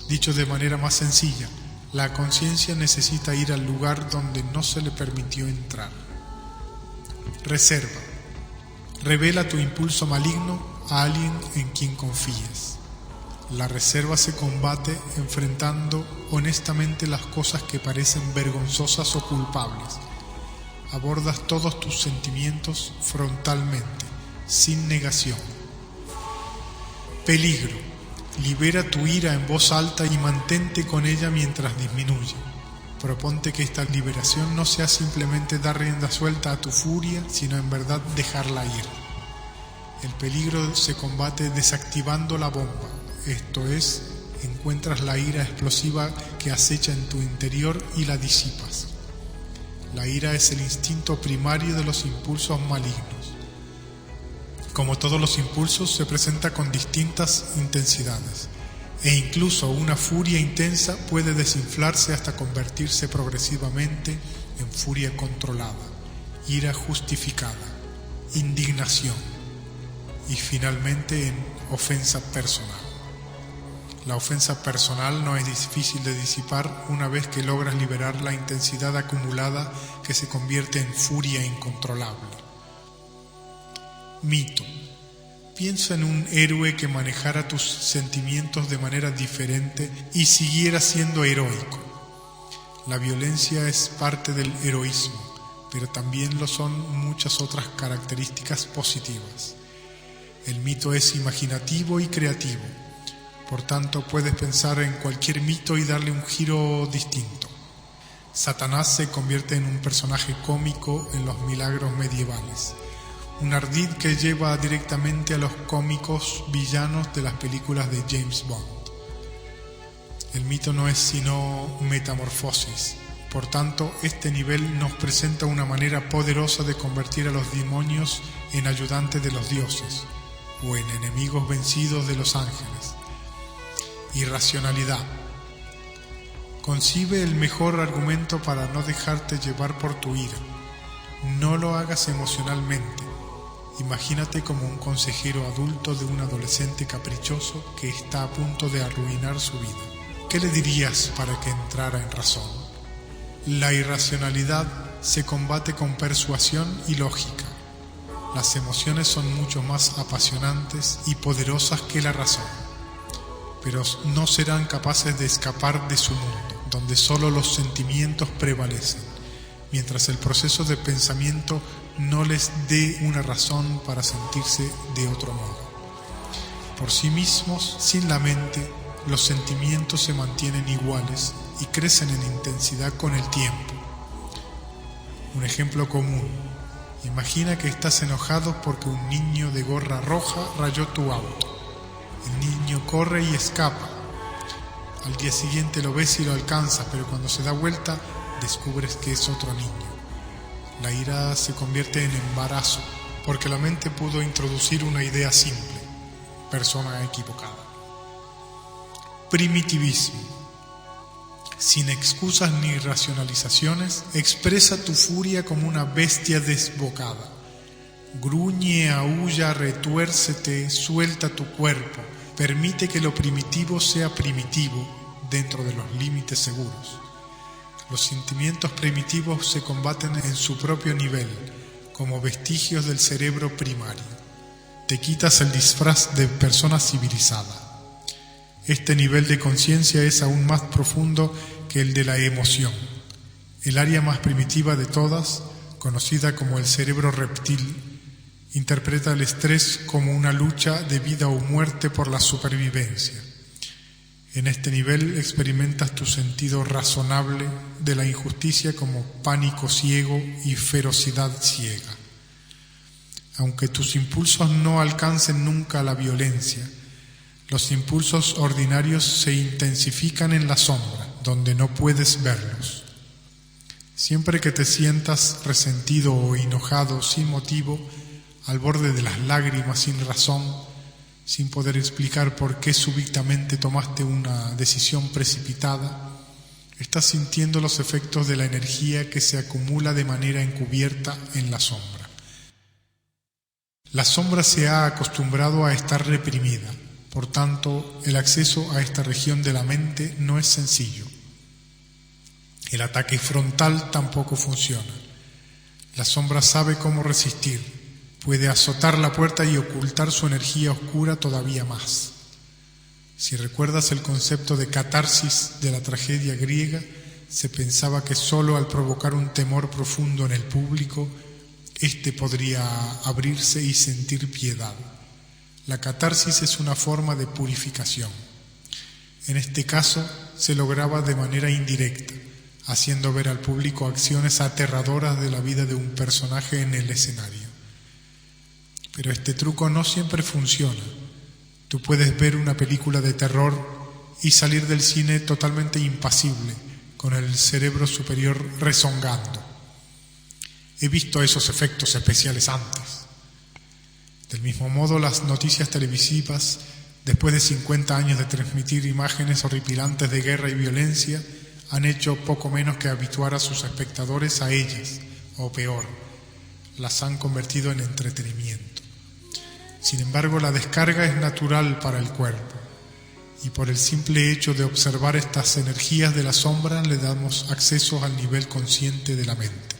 Dicho de manera más sencilla, la conciencia necesita ir al lugar donde no se le permitió entrar. Reserva. Revela tu impulso maligno a alguien en quien confíes. La reserva se combate enfrentando honestamente las cosas que parecen vergonzosas o culpables. Abordas todos tus sentimientos frontalmente, sin negación. Peligro. Libera tu ira en voz alta y mantente con ella mientras disminuye. Proponte que esta liberación no sea simplemente dar rienda suelta a tu furia, sino en verdad dejarla ir. El peligro se combate desactivando la bomba, esto es, encuentras la ira explosiva que acecha en tu interior y la disipas. La ira es el instinto primario de los impulsos malignos. Como todos los impulsos, se presenta con distintas intensidades, e incluso una furia intensa puede desinflarse hasta convertirse progresivamente en furia controlada, ira justificada, indignación y finalmente en ofensa personal. La ofensa personal no es difícil de disipar una vez que logras liberar la intensidad acumulada que se convierte en furia incontrolable. Mito. Piensa en un héroe que manejara tus sentimientos de manera diferente y siguiera siendo heroico. La violencia es parte del heroísmo, pero también lo son muchas otras características positivas. El mito es imaginativo y creativo. Por tanto, puedes pensar en cualquier mito y darle un giro distinto. Satanás se convierte en un personaje cómico en los milagros medievales, un ardid que lleva directamente a los cómicos villanos de las películas de James Bond. El mito no es sino metamorfosis. Por tanto, este nivel nos presenta una manera poderosa de convertir a los demonios en ayudantes de los dioses o en enemigos vencidos de los ángeles. Irracionalidad. Concibe el mejor argumento para no dejarte llevar por tu ira. No lo hagas emocionalmente. Imagínate como un consejero adulto de un adolescente caprichoso que está a punto de arruinar su vida. ¿Qué le dirías para que entrara en razón? La irracionalidad se combate con persuasión y lógica. Las emociones son mucho más apasionantes y poderosas que la razón, pero no serán capaces de escapar de su mundo, donde solo los sentimientos prevalecen, mientras el proceso de pensamiento no les dé una razón para sentirse de otro modo. Por sí mismos, sin la mente, los sentimientos se mantienen iguales y crecen en intensidad con el tiempo. Un ejemplo común. Imagina que estás enojado porque un niño de gorra roja rayó tu auto. El niño corre y escapa. Al día siguiente lo ves y lo alcanzas, pero cuando se da vuelta, descubres que es otro niño. La ira se convierte en embarazo, porque la mente pudo introducir una idea simple, persona equivocada. Primitivismo. Sin excusas ni racionalizaciones, expresa tu furia como una bestia desbocada. Gruñe, aúlla, retuércete, suelta tu cuerpo. Permite que lo primitivo sea primitivo dentro de los límites seguros. Los sentimientos primitivos se combaten en su propio nivel, como vestigios del cerebro primario. Te quitas el disfraz de persona civilizada. Este nivel de conciencia es aún más profundo que el de la emoción. El área más primitiva de todas, conocida como el cerebro reptil, interpreta el estrés como una lucha de vida o muerte por la supervivencia. En este nivel experimentas tu sentido razonable de la injusticia como pánico ciego y ferocidad ciega. Aunque tus impulsos no alcancen nunca la violencia, los impulsos ordinarios se intensifican en la sombra, donde no puedes verlos. Siempre que te sientas resentido o enojado sin motivo, al borde de las lágrimas sin razón, sin poder explicar por qué súbitamente tomaste una decisión precipitada, estás sintiendo los efectos de la energía que se acumula de manera encubierta en la sombra. La sombra se ha acostumbrado a estar reprimida, por tanto, el acceso a esta región de la mente no es sencillo. El ataque frontal tampoco funciona. La sombra sabe cómo resistir. Puede azotar la puerta y ocultar su energía oscura todavía más. Si recuerdas el concepto de catarsis de la tragedia griega, se pensaba que sólo al provocar un temor profundo en el público, éste podría abrirse y sentir piedad. La catarsis es una forma de purificación. En este caso, se lograba de manera indirecta, haciendo ver al público acciones aterradoras de la vida de un personaje en el escenario. Pero este truco no siempre funciona. Tú puedes ver una película de terror y salir del cine totalmente impasible, con el cerebro superior rezongando. He visto esos efectos especiales antes. Del mismo modo, las noticias televisivas, después de 50 años de transmitir imágenes horripilantes de guerra y violencia, han hecho poco menos que habituar a sus espectadores a ellas, o peor, las han convertido en entretenimiento. Sin embargo, la descarga es natural para el cuerpo, y por el simple hecho de observar estas energías de la sombra le damos acceso al nivel consciente de la mente.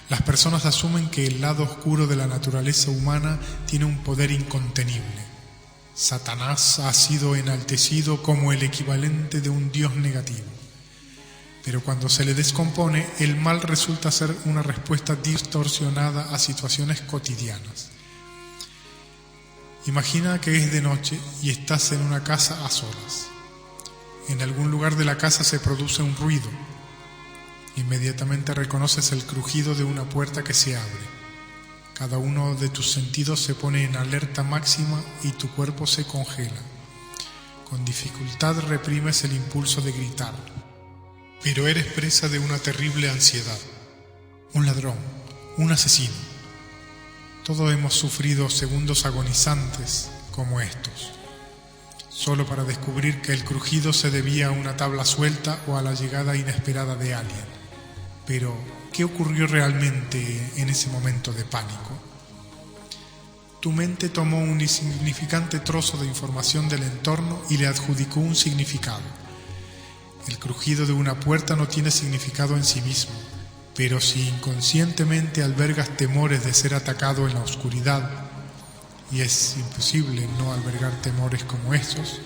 Las personas asumen que el lado oscuro de la naturaleza humana tiene un poder incontenible. Satanás ha sido enaltecido como el equivalente de un dios negativo. Pero cuando se le descompone, el mal resulta ser una respuesta distorsionada a situaciones cotidianas. Imagina que es de noche y estás en una casa a solas. En algún lugar de la casa se produce un ruido. Inmediatamente reconoces el crujido de una puerta que se abre. Cada uno de tus sentidos se pone en alerta máxima y tu cuerpo se congela. Con dificultad reprimes el impulso de gritar, pero eres presa de una terrible ansiedad. Un ladrón, un asesino. Todos hemos sufrido segundos agonizantes como estos, solo para descubrir que el crujido se debía a una tabla suelta o a la llegada inesperada de alguien. Pero, ¿qué ocurrió realmente en ese momento de pánico? Tu mente tomó un insignificante trozo de información del entorno y le adjudicó un significado. El crujido de una puerta no tiene significado en sí mismo, pero si inconscientemente albergas temores de ser atacado en la oscuridad, y es imposible no albergar temores como estos,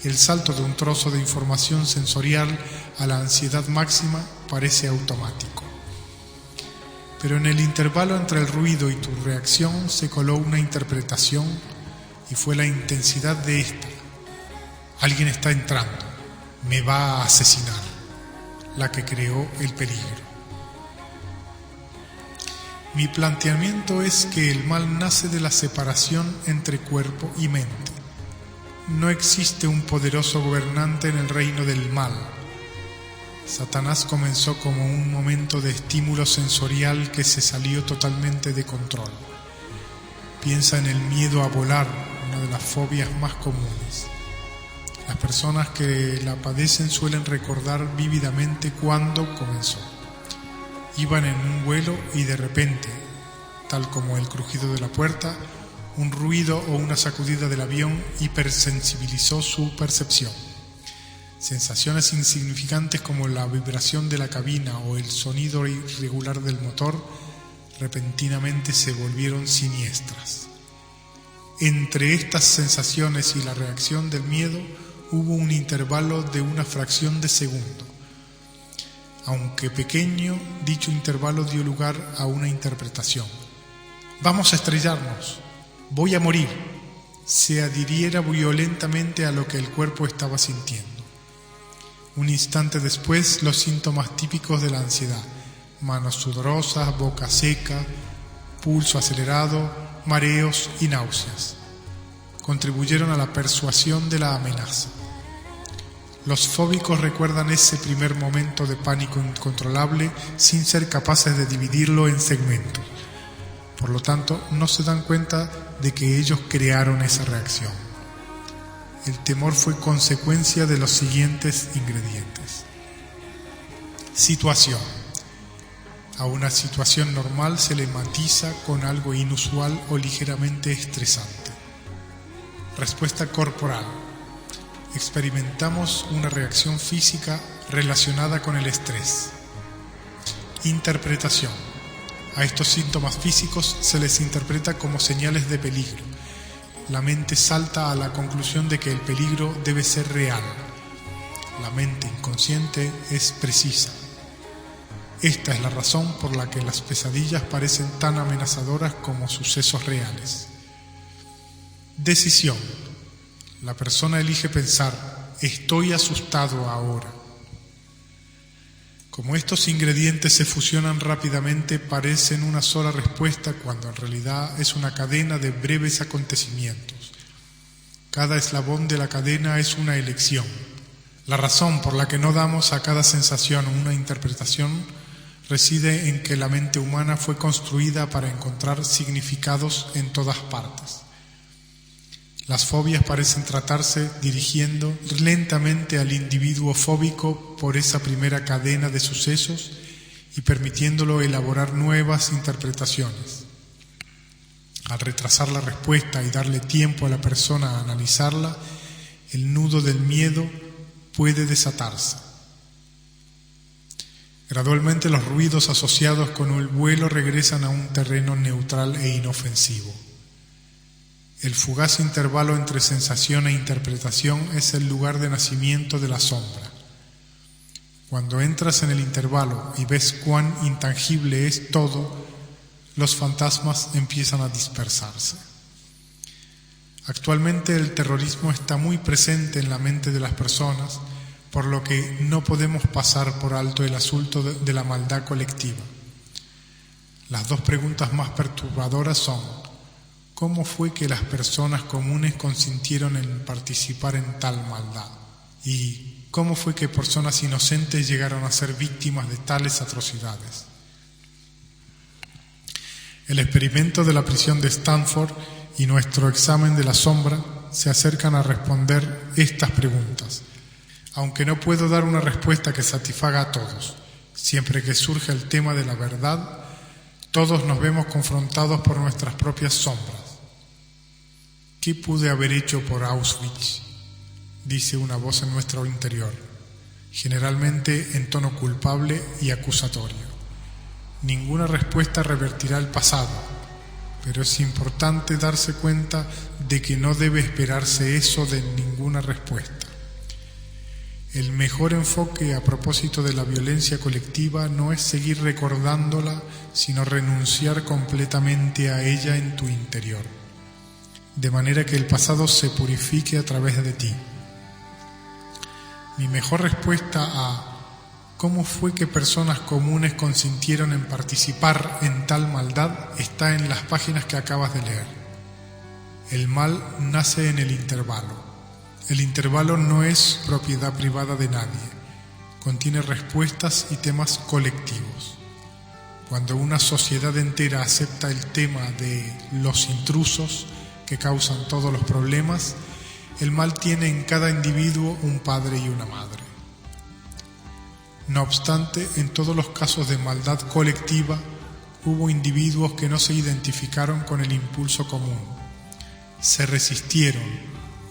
el salto de un trozo de información sensorial a la ansiedad máxima parece automático. Pero en el intervalo entre el ruido y tu reacción se coló una interpretación y fue la intensidad de esta. Alguien está entrando, me va a asesinar, la que creó el peligro. Mi planteamiento es que el mal nace de la separación entre cuerpo y mente. No existe un poderoso gobernante en el reino del mal. Satanás comenzó como un momento de estímulo sensorial que se salió totalmente de control. Piensa en el miedo a volar, una de las fobias más comunes. Las personas que la padecen suelen recordar vívidamente cuándo comenzó. Iban en un vuelo y de repente, tal como el crujido de la puerta, un ruido o una sacudida del avión hipersensibilizó su percepción. Sensaciones insignificantes como la vibración de la cabina o el sonido irregular del motor repentinamente se volvieron siniestras. Entre estas sensaciones y la reacción del miedo hubo un intervalo de una fracción de segundo. Aunque pequeño, dicho intervalo dio lugar a una interpretación. «Vamos a estrellarnos, voy a morir», se adhiriera violentamente a lo que el cuerpo estaba sintiendo. Un instante después, los síntomas típicos de la ansiedad: manos sudorosas, boca seca, pulso acelerado, mareos y náuseas, contribuyeron a la persuasión de la amenaza. Los fóbicos recuerdan ese primer momento de pánico incontrolable sin ser capaces de dividirlo en segmentos. Por lo tanto, no se dan cuenta de que ellos crearon esa reacción. El temor fue consecuencia de los siguientes ingredientes. Situación. A una situación normal se le matiza con algo inusual o ligeramente estresante. Respuesta corporal. Experimentamos una reacción física relacionada con el estrés. Interpretación. A estos síntomas físicos se les interpreta como señales de peligro. la mente salta a la conclusión de que el peligro debe ser real. La mente inconsciente es precisa. Esta es la razón por la que las pesadillas parecen tan amenazadoras como sucesos reales. Decisión. La persona elige pensar: estoy asustado ahora. Como estos ingredientes se fusionan rápidamente, parecen una sola respuesta cuando en realidad es una cadena de breves acontecimientos. Cada eslabón de la cadena es una elección. La razón por la que no damos a cada sensación una interpretación reside en que la mente humana fue construida para encontrar significados en todas partes. Las fobias parecen tratarse dirigiendo lentamente al individuo fóbico por esa primera cadena de sucesos y permitiéndolo elaborar nuevas interpretaciones. Al retrasar la respuesta y darle tiempo a la persona a analizarla, el nudo del miedo puede desatarse. Gradualmente los ruidos asociados con el vuelo regresan a un terreno neutral e inofensivo. El fugaz intervalo entre sensación e interpretación es el lugar de nacimiento de la sombra. Cuando entras en el intervalo y ves cuán intangible es todo, los fantasmas empiezan a dispersarse. Actualmente el terrorismo está muy presente en la mente de las personas, por lo que no podemos pasar por alto el asunto de la maldad colectiva. Las dos preguntas más perturbadoras son: ¿cómo fue que las personas comunes consintieron en participar en tal maldad? ¿Y cómo fue que personas inocentes llegaron a ser víctimas de tales atrocidades? El experimento de la prisión de Stanford y nuestro examen de la sombra se acercan a responder estas preguntas. Aunque no puedo dar una respuesta que satisfaga a todos, siempre que surge el tema de la verdad, todos nos vemos confrontados por nuestras propias sombras. ¿Qué pude haber hecho por Auschwitz?, dice una voz en nuestro interior, generalmente en tono culpable y acusatorio. Ninguna respuesta revertirá el pasado, pero es importante darse cuenta de que no debe esperarse eso de ninguna respuesta. El mejor enfoque a propósito de la violencia colectiva no es seguir recordándola, sino renunciar completamente a ella en tu interior, de manera que el pasado se purifique a través de ti. Mi mejor respuesta a ¿cómo fue que personas comunes consintieron en participar en tal maldad? Está en las páginas que acabas de leer. El mal nace en el intervalo. El intervalo no es propiedad privada de nadie. Contiene respuestas y temas colectivos. Cuando una sociedad entera acepta el tema de los intrusos que causan todos los problemas, el mal tiene en cada individuo un padre y una madre. No obstante, en todos los casos de maldad colectiva, hubo individuos que no se identificaron con el impulso común. Se resistieron,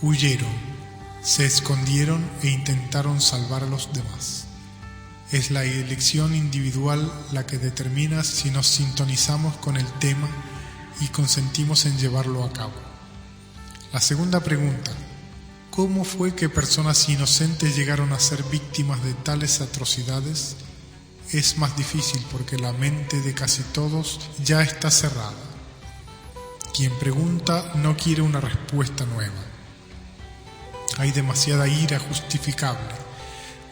huyeron, se escondieron e intentaron salvar a los demás. Es la elección individual la que determina si nos sintonizamos con el tema y consentimos en llevarlo a cabo. La segunda pregunta: ¿cómo fue que personas inocentes llegaron a ser víctimas de tales atrocidades? Es más difícil porque la mente de casi todos ya está cerrada. Quien pregunta no quiere una respuesta nueva. Hay demasiada ira justificable,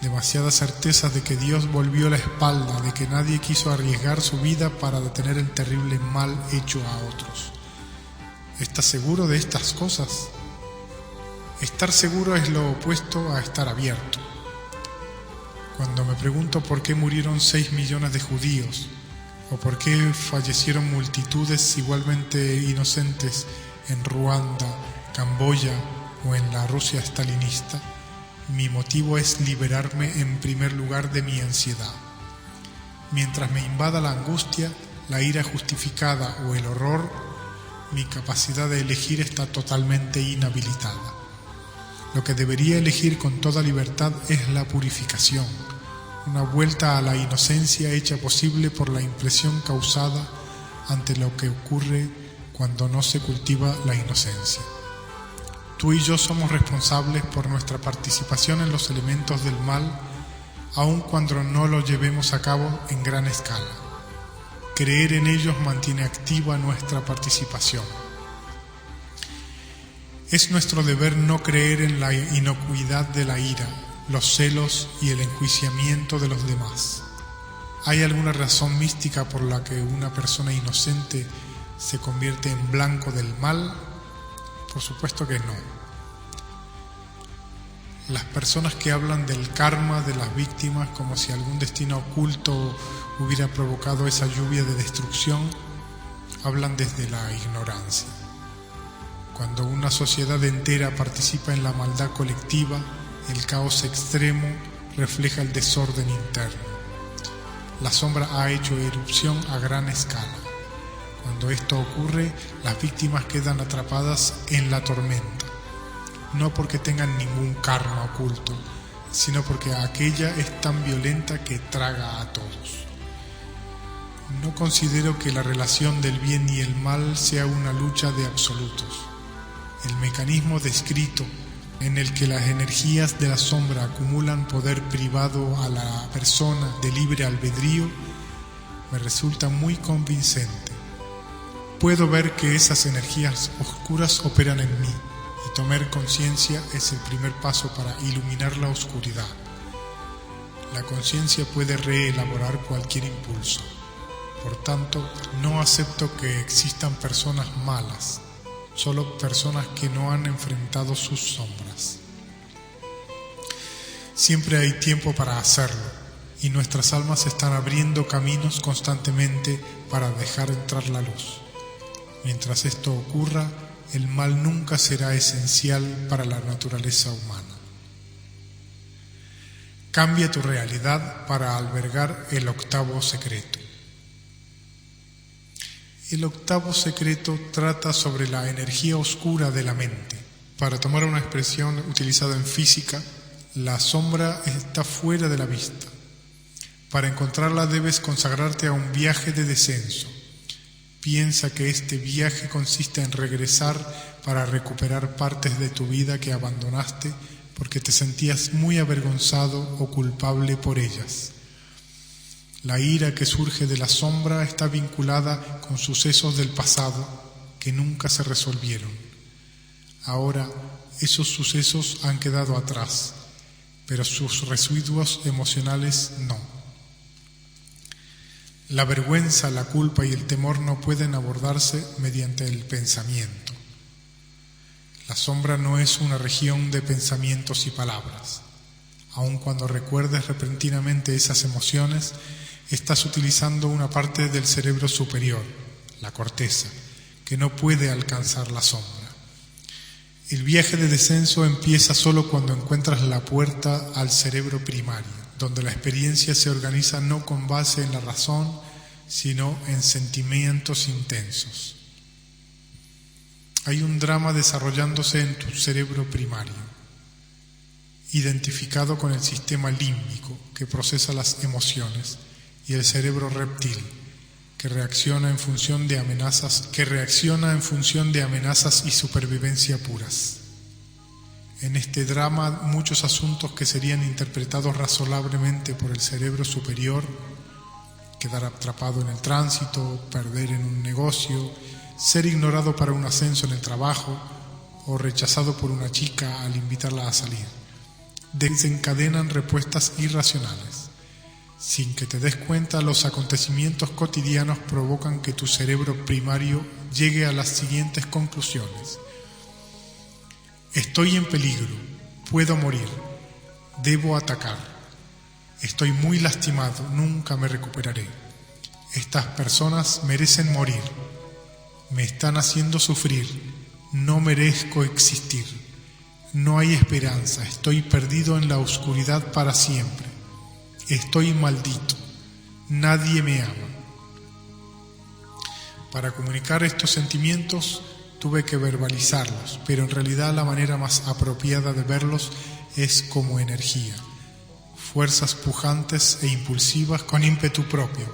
demasiadas certezas de que Dios volvió la espalda, de que nadie quiso arriesgar su vida para detener el terrible mal hecho a otros. ¿Estás seguro de estas cosas? Estar seguro es lo opuesto a estar abierto. Cuando me pregunto por qué murieron 6 millones de judíos, o por qué fallecieron multitudes igualmente inocentes en Ruanda, Camboya o en la Rusia stalinista, mi motivo es liberarme en primer lugar de mi ansiedad. Mientras me invada la angustia, la ira justificada o el horror, mi capacidad de elegir está totalmente inhabilitada. Lo que debería elegir con toda libertad es la purificación, una vuelta a la inocencia hecha posible por la impresión causada ante lo que ocurre cuando no se cultiva la inocencia. Tú y yo somos responsables por nuestra participación en los elementos del mal, aun cuando no lo llevemos a cabo en gran escala. Creer en ellos mantiene activa nuestra participación. Es nuestro deber no creer en la inocuidad de la ira, los celos y el enjuiciamiento de los demás. ¿Hay alguna razón mística por la que una persona inocente se convierte en blanco del mal? Por supuesto que no. Las personas que hablan del karma de las víctimas como si algún destino oculto hubiera provocado esa lluvia de destrucción, hablan desde la ignorancia. Cuando una sociedad entera participa en la maldad colectiva, el caos extremo refleja el desorden interno. La sombra ha hecho erupción a gran escala. Cuando esto ocurre, las víctimas quedan atrapadas en la tormenta, no porque tengan ningún karma oculto, sino porque aquella es tan violenta que traga a todos. No considero que la relación del bien y el mal sea una lucha de absolutos. El mecanismo descrito en el que las energías de la sombra acumulan poder privado a la persona de libre albedrío me resulta muy convincente. Puedo ver que esas energías oscuras operan en mí y tomar conciencia es el primer paso para iluminar la oscuridad. La conciencia puede reelaborar cualquier impulso. Por tanto, no acepto que existan personas malas, solo personas que no han enfrentado sus sombras. Siempre hay tiempo para hacerlo, y nuestras almas están abriendo caminos constantemente para dejar entrar la luz. Mientras esto ocurra, el mal nunca será esencial para la naturaleza humana. Cambia tu realidad para albergar el octavo secreto. El octavo secreto trata sobre la energía oscura de la mente. Para tomar una expresión utilizada en física, la sombra está fuera de la vista. Para encontrarla debes consagrarte a un viaje de descenso. Piensa que este viaje consiste en regresar para recuperar partes de tu vida que abandonaste porque te sentías muy avergonzado o culpable por ellas. La ira que surge de la sombra está vinculada con sucesos del pasado que nunca se resolvieron. Ahora esos sucesos han quedado atrás, pero sus residuos emocionales no. La vergüenza, la culpa y el temor no pueden abordarse mediante el pensamiento. La sombra no es una región de pensamientos y palabras. Aun cuando recuerdes repentinamente esas emociones, estás utilizando una parte del cerebro superior, la corteza, que no puede alcanzar la sombra. El viaje de descenso empieza solo cuando encuentras la puerta al cerebro primario, donde la experiencia se organiza no con base en la razón, sino en sentimientos intensos. Hay un drama desarrollándose en tu cerebro primario, identificado con el sistema límbico que procesa las emociones, y el cerebro reptil, que reacciona en función de amenazas y supervivencia puras. En este drama, muchos asuntos que serían interpretados razonablemente por el cerebro superior, quedar atrapado en el tránsito, perder en un negocio, ser ignorado para un ascenso en el trabajo o rechazado por una chica al invitarla a salir, desencadenan respuestas irracionales. Sin que te des cuenta, los acontecimientos cotidianos provocan que tu cerebro primario llegue a las siguientes conclusiones. Estoy en peligro, puedo morir, debo atacar, estoy muy lastimado, nunca me recuperaré. Estas personas merecen morir, me están haciendo sufrir, no merezco existir, no hay esperanza, estoy perdido en la oscuridad para siempre. Estoy maldito, nadie me ama. Para comunicar estos sentimientos tuve que verbalizarlos, pero en realidad la manera más apropiada de verlos es como energía, fuerzas pujantes e impulsivas con ímpetu propio.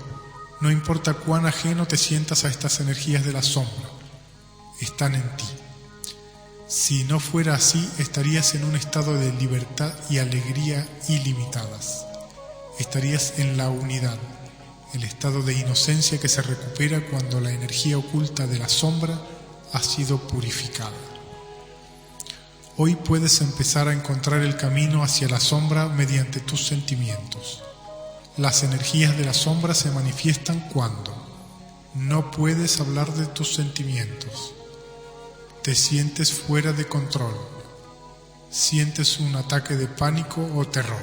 No importa cuán ajeno te sientas a estas energías de la sombra, están en ti. Si no fuera así, estarías en un estado de libertad y alegría ilimitadas. Estarías en la unidad, el estado de inocencia que se recupera cuando la energía oculta de la sombra ha sido purificada. Hoy puedes empezar a encontrar el camino hacia la sombra mediante tus sentimientos. Las energías de la sombra se manifiestan cuando no puedes hablar de tus sentimientos, te sientes fuera de control, sientes un ataque de pánico o terror,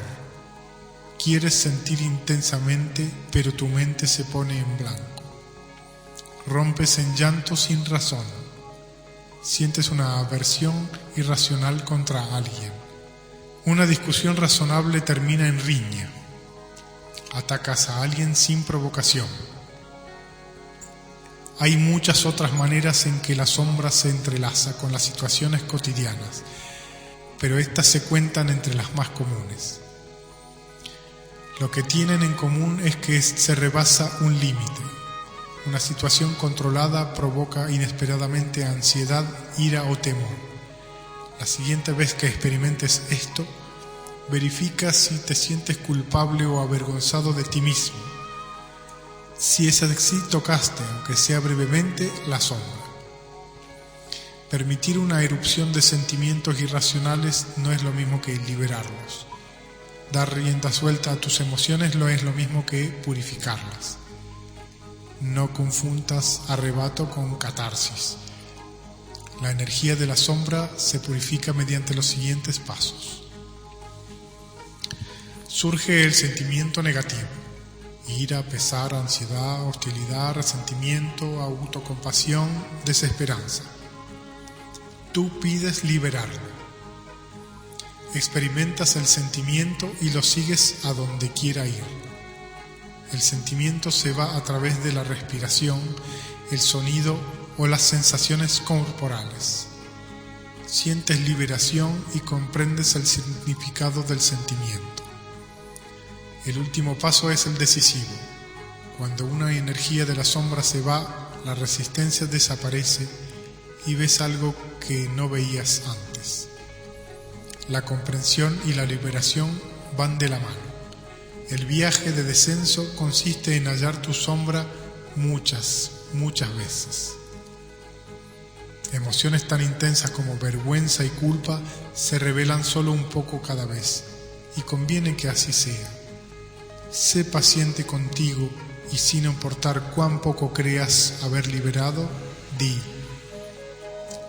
quieres sentir intensamente pero tu mente se pone en blanco, rompes en llanto sin razón, sientes una aversión irracional contra alguien, una discusión razonable termina en riña, atacas a alguien sin provocación. Hay muchas otras maneras en que la sombra se entrelaza con las situaciones cotidianas, pero estas se cuentan entre las más comunes. Lo que tienen en común es que se rebasa un límite. Una situación controlada provoca inesperadamente ansiedad, ira o temor. La siguiente vez que experimentes esto, verifica si te sientes culpable o avergonzado de ti mismo. Si es así, tocaste, aunque sea brevemente, la sombra. Permitir una erupción de sentimientos irracionales no es lo mismo que liberarlos. Dar rienda suelta a tus emociones no es lo mismo que purificarlas. No confundas arrebato con catarsis. La energía de la sombra se purifica mediante los siguientes pasos. Surge el sentimiento negativo: ira, pesar, ansiedad, hostilidad, resentimiento, autocompasión, desesperanza. Tú pides liberarlo. Experimentas el sentimiento y lo sigues a donde quiera ir. El sentimiento se va a través de la respiración, el sonido o las sensaciones corporales. Sientes liberación y comprendes el significado del sentimiento. El último paso es el decisivo. Cuando una energía de la sombra se va, la resistencia desaparece y ves algo que no veías antes. La comprensión y la liberación van de la mano. El viaje de descenso consiste en hallar tu sombra muchas veces. Emociones tan intensas como vergüenza y culpa se revelan solo un poco cada vez, y conviene que así sea. Sé paciente contigo y sin importar cuán poco creas haber liberado, di: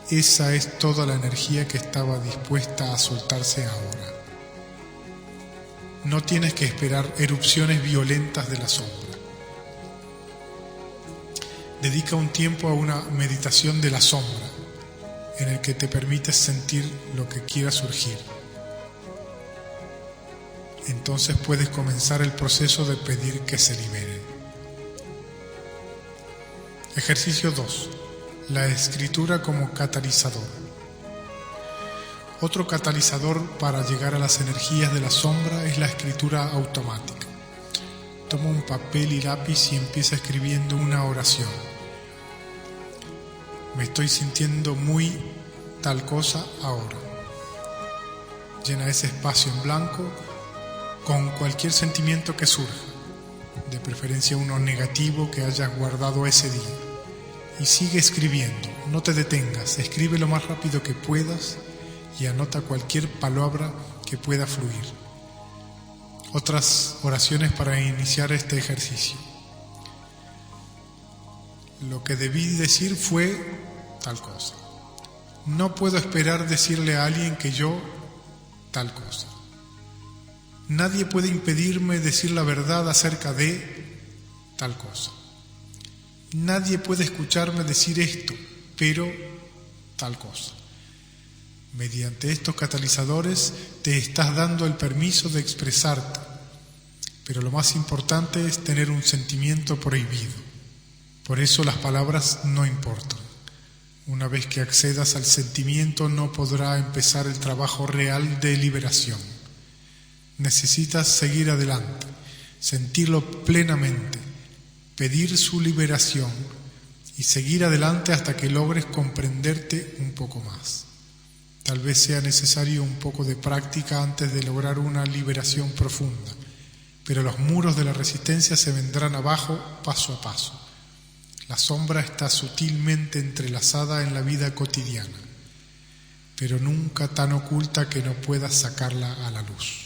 esa es toda la energía que estaba dispuesta a soltarse ahora. No tienes que esperar erupciones violentas de la sombra. Dedica un tiempo a una meditación de la sombra, en el que te permites sentir lo que quiera surgir. Entonces puedes comenzar el proceso de pedir que se libere. Ejercicio 2. La escritura como catalizador. Otro catalizador para llegar a las energías de la sombra es la escritura automática. Toma un papel y lápiz y empieza escribiendo una oración. Me estoy sintiendo muy tal cosa ahora. Llena ese espacio en blanco con cualquier sentimiento que surja, de preferencia uno negativo que hayas guardado ese día. Y sigue escribiendo, no te detengas, escribe lo más rápido que puedas y anota cualquier palabra que pueda fluir. Otras oraciones para iniciar este ejercicio. Lo que debí decir fue tal cosa. No puedo esperar decirle a alguien que yo tal cosa. Nadie puede impedirme decir la verdad acerca de tal cosa. Nadie puede escucharme decir esto, pero tal cosa. Mediante estos catalizadores te estás dando el permiso de expresarte, pero lo más importante es tener un sentimiento prohibido. Por eso las palabras no importan. Una vez que accedas al sentimiento no podrá empezar el trabajo real de liberación. Necesitas seguir adelante, sentirlo plenamente, pedir su liberación y seguir adelante hasta que logres comprenderte un poco más. Tal vez sea necesario un poco de práctica antes de lograr una liberación profunda, pero los muros de la resistencia se vendrán abajo paso a paso. La sombra está sutilmente entrelazada en la vida cotidiana, pero nunca tan oculta que no puedas sacarla a la luz.